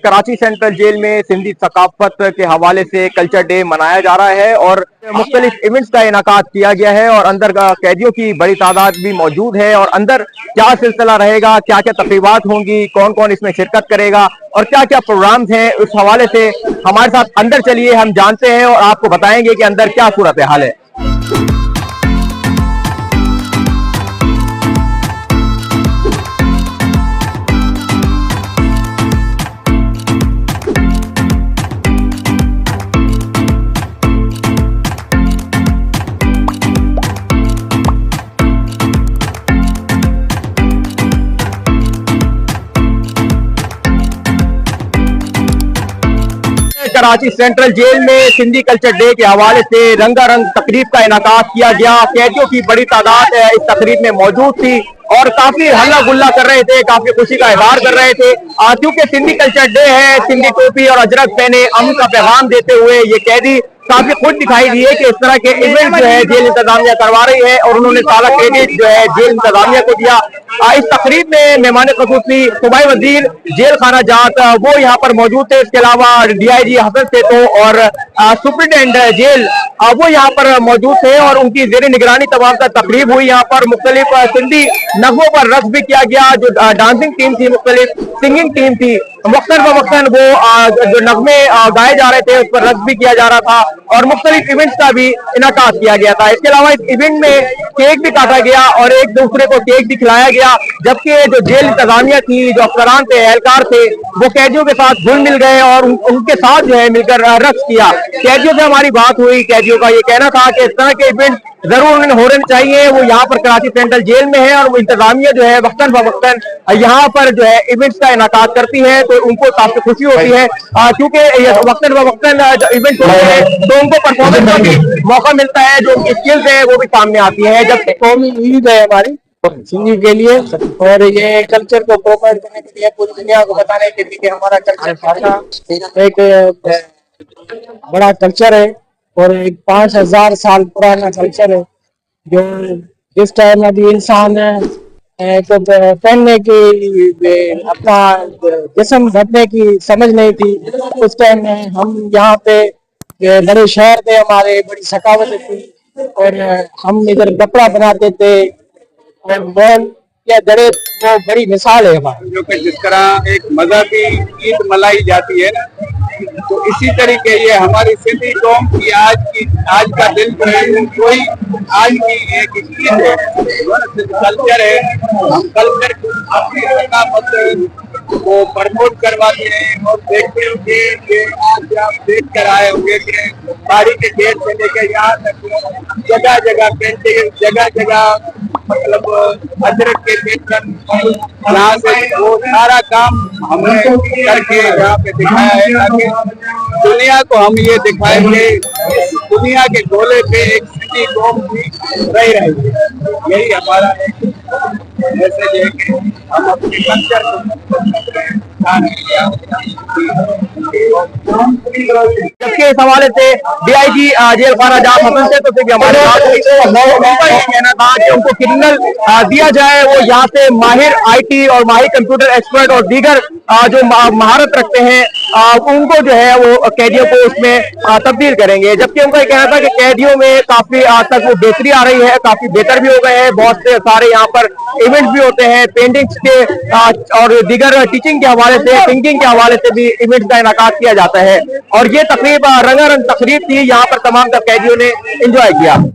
Karachi central jail में सिंधी सकाफत के हवाले से कल्चर डे मनाया जा रहा है और मुख्तलिफ इवेंट्स का इनाकाद किया गया है और अंदर कैदियों की बड़ी तादाद भी मौजूद है। और अंदर क्या सिलसिला रहेगा, क्या क्या तकरीबात होंगी, कौन कौन इसमें शिरकत करेगा और क्या क्या प्रोग्राम्स हैं, उस हवाले से हमारे साथ अंदर चलिए, हम जानते हैं और आपको बताएंगे कि अंदर क्या सूरत हाल है। कराची सेंट्रल जेल में सिंधी कल्चर डे के हवाले से रंगारंग तकरीब का इनाकाद किया गया। कैदियों की बड़ी तादाद इस तकरीब में मौजूद थी और काफी हल्ला गुल्ला कर रहे थे, काफी खुशी का इजहार कर रहे थे। क्योंकि सिंधी कल्चर डे है, सिंधी टोपी और अजरक पहने अमन का पैगाम देते हुए ये कैदी काफी खुद दिखाई दिए कि इस तरह के इवेंट जो है जेल इंतजामिया करवा रही है और उन्होंने सारा क्रेडिट जो है जेल इंतजामिया को दिया। इस तकरीब में मेहमान खसूसी सूबाई वजीर जेल खाना जात वो यहाँ पर मौजूद थे। इसके अलावा DIG हसन सेतो और सुप्रिंटेंडेंट जेल वो यहाँ पर मौजूद थे और उनकी जेर निगरानी तमाम तकरीब हुई। यहाँ पर मुख्तलिफ सिंधी नगमों पर रक्स भी किया गया। जो डांसिंग टीम थी, मुख्तलिफ सिंगिंग टीम थी, वक्तन ब वक्तन वो जो नगमे गाए जा रहे थे उस पर रक्स भी किया जा रहा था और मुख्तलिफ इवेंट्स का भी इनाकाद किया गया था। इसके अलावा इस इवेंट में केक भी काटा गया और एक दूसरे को केक भी खिलाया गया। जबकि जो जेल इंतजामिया थी, जो अफसरान थे, एहलकार थे, वो कैदियों के साथ घुल मिल गए और उनके साथ जो है मिलकर रक्स किया। कैदियों से हमारी बात हुई, कैदियों का ये कहना था कि इस तरह के इवेंट जरूर होने चाहिए। वो यहाँ पर कराची सेंट्रल जेल में है और वो इंतजामिया जो है वक्तन ब वक्तन यहाँ पर जो है इवेंट्स का इनाकाद करती है, तो उनको काफी खुशी होती है क्योंकि वक्तन ब वक्तन इवेंट होते हैं तो उनको परफॉर्मेंस का भी मौका मिलता है, जो उनकी स्किल्स है वो भी सामने आती है। जब कौमी ईद है हमारी सिंधी के लिए और ये कल्चर को प्रोपाइड करने के लिए, पूरी दुनिया को बताने के लिए कि हमारा कल्चर एक बड़ा कल्चर है और एक 5000 साल पुराना कल्चर है। जो जिस टाइम अभी इंसान को पहनने की, अपना जिस्म ढकने की समझ नहीं थी, उस टाइम में हम यहाँ पे बड़े शहर थे, हमारे बड़ी सकावत थी और हम इधर कपड़ा बनाते थे और मॉल या दरे वो बड़ी मिसाल है हमारी। जो कि जिस तरह एक मजहबी ईद मनाई जाती है ना, तो इसी तरीके ये हमारी सिंधी कौम की आज का दिन जो है कोई आज की एक ईद है, कल्चर है। हम कल्चर को अपनी सकाफत को प्रमोट करवाते हैं और देखते होंगे कि आज आप देख कर आए होंगे कि साड़ी के गेट से लेकर यहाँ तक जगह जगह पेंटिंग, जगह जगह मतलब अजरक के पेंटन, यहाँ से वो सारा काम हमने करके यहाँ पे दिखाया है ताकि दुनिया को हम ये दिखाएंगे दुनिया के गोले पे एक सिंधी कौम भी रह रही है। यही हमारा एक मैसेज है कि हम अपने कल्चर को जबकि इस हवाले से DIG जेल खाना जात हसन से तो भी हमारे ये कहना था कि उनको क्रिमिनल दिया जाए, वो यहाँ से माहिर IT और माहिर कंप्यूटर एक्सपर्ट और दीगर जो महारत रखते हैं उनको जो है वो कैदियों को उसमें तब्दील करेंगे। जबकि उनका ये कहना था कि कैदियों में काफी आज तक वो बेहतरी आ रही है, काफी बेहतर भी हो गए हैं। बहुत से सारे यहाँ पर इवेंट्स भी होते हैं, पेंटिंग्स के और दीगर टीचिंग के हवाले से, थिंकिंग के हवाले से भी इवेंट्स का इनाकाद किया जाता है और ये तकरीब रंगारंग तकरीब थी, यहाँ पर तमाम कैदियों ने एंजॉय किया।